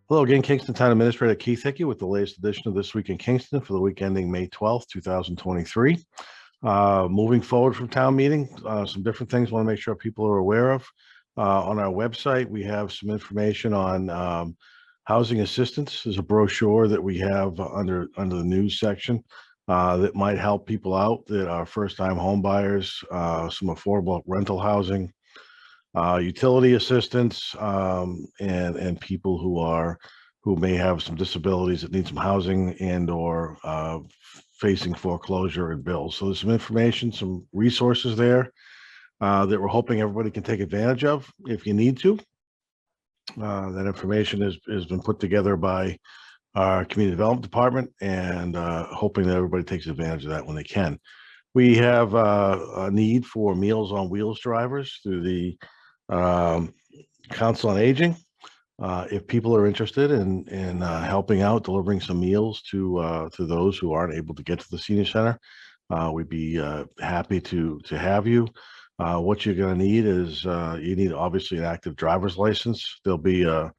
Hello again, Kingston Town Administrator Keith Hickey with the latest edition of This Week in Kingston for the week ending May 12th, 2023. Moving forward from town meeting, some different things I want to make sure people are aware of. On our website, we have some information on housing assistance. There's a brochure that we have under the news section that might help people out that are first-time home buyers, some affordable rental housing, utility assistance, and people who may have some disabilities that need some housing and or facing foreclosure and bills. So there's some information, some resources there that we're hoping everybody can take advantage of if you need to. That information has been put together by our community development department, and hoping that everybody takes advantage of that when they can. We have a need for Meals on Wheels drivers through the Council on Aging. If people are interested in helping out, delivering some meals to those who aren't able to get to the senior center, we'd be happy to have you. What you're going to need is you need obviously an active driver's license. There'll be a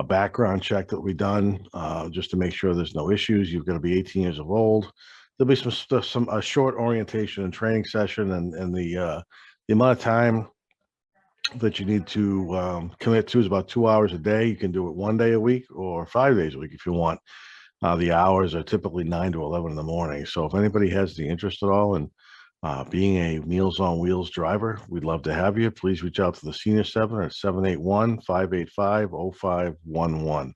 background check that will be done just to make sure there's no issues. You've got to be 18 years old. There'll be a short orientation and training session, and the amount of time that you need to commit to is about 2 hours a day. You can do it 1 day a week or 5 days a week if you want. The hours are typically 9 to 11 in the morning. So if anybody has the interest at all in being a Meals on Wheels driver, we'd love to have you. Please reach out to the Senior Center at 781-585-0511.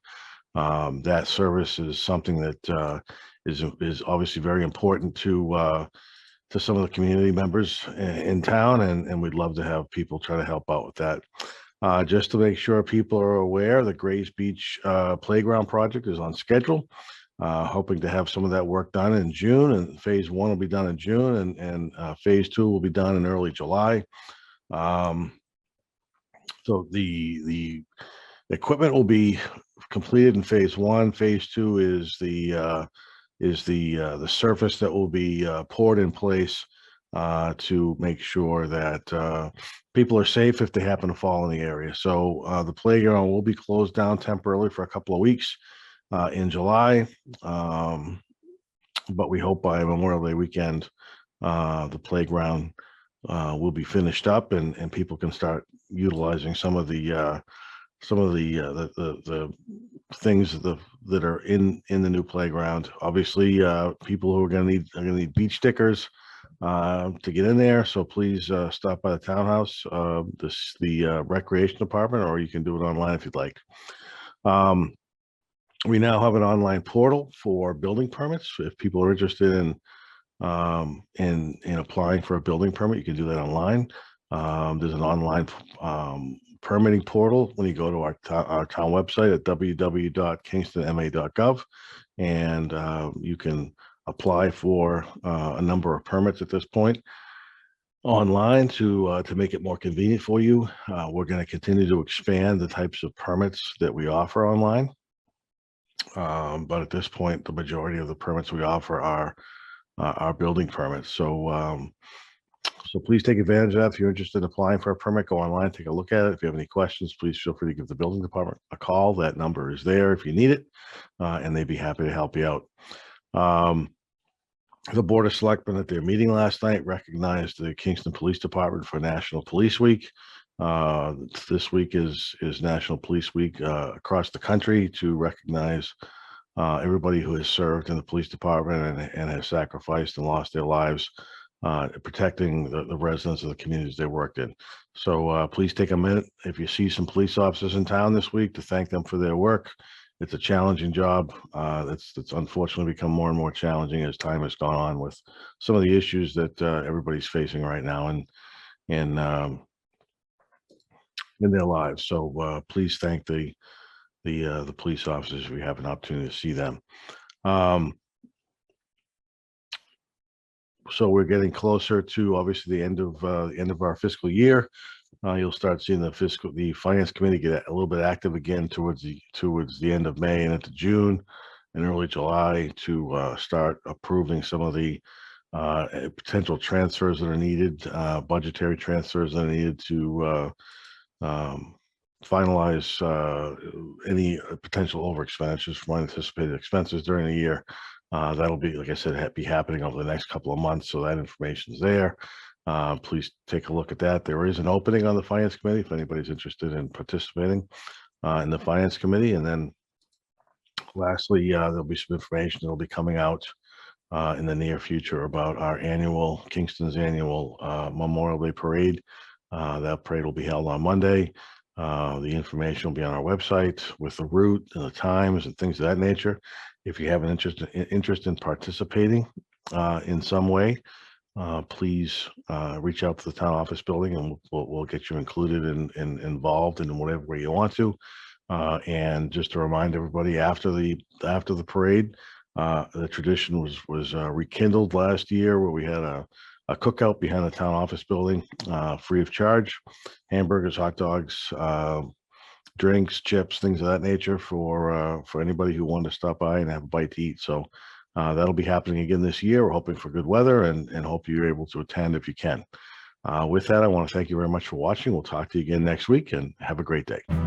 That service is something that is obviously very important to some of the community members in town, and we'd love to have people try to help out with that. Just to make sure people are aware, the Grays Beach Playground project is on schedule. Hoping to have some of that work done in June, and phase 1 will be done in June, and phase 2 will be done in early July. So the equipment will be completed in phase 1. Phase 2 is the surface that will be poured in place to make sure that people are safe if they happen to fall in the area. So the playground will be closed down temporarily for a couple of weeks in July, but we hope by Memorial Day weekend the playground will be finished up, and people can start utilizing some of the things that are in the new playground. Obviously, people who are going to need beach stickers to get in there. So please stop by the townhouse, the recreation department, or you can do it online if you'd like. We now have an online portal for building permits. If people are interested in applying for a building permit, you can do that online. There's an online permitting portal when you go to our town website at www.kingstonma.gov, and you can apply for a number of permits at this point online to make it more convenient for you. We're going to continue to expand the types of permits that we offer online, but at this point the majority of the permits we offer are building permits. So please take advantage of that. If you're interested in applying for a permit, go online, take a look at it. If you have any questions, please feel free to give the building department a call. That number is there if you need it, and they'd be happy to help you out. The Board of Selectmen at their meeting last night recognized the Kingston Police Department for National Police Week. This week is National Police Week across the country to recognize everybody who has served in the police department and has sacrificed and lost their lives protecting the residents of the communities they worked in. So please take a minute if you see some police officers in town this week to thank them for their work. It's a challenging job that's unfortunately become more and more challenging as time has gone on with some of the issues that everybody's facing right now in their lives. So please thank the police officers if we have an opportunity to see them. So we're getting closer to obviously the end of our fiscal year. You'll start seeing the finance committee get a little bit active again towards the end of May and into June and early July to start approving some of the potential transfers that are needed, budgetary transfers that are needed to finalize any potential over expenditures from unanticipated expenses during the year. That'll be, like I said, be happening over the next couple of months. So that information is there. Please take a look at that. There is an opening on the Finance Committee if anybody's interested in participating in the Finance Committee. And then lastly, there'll be some information that'll be coming out in the near future about our Kingston's annual Memorial Day Parade. That parade will be held on Monday. The information will be on our website with the route and the times and things of that nature. If you have an interest in participating in some way, please reach out to the town office building, and we'll get you included and involved in whatever way you want to. And just to remind everybody, after the parade, the tradition was rekindled last year, where we had a cookout behind the town office building, free of charge, hamburgers, hot dogs, drinks, chips, things of that nature for anybody who wanted to stop by and have a bite to eat. So that'll be happening again this year. We're hoping for good weather and hope you're able to attend if you can. With that, I want to thank you very much for watching. We'll talk to you again next week, and have a great day.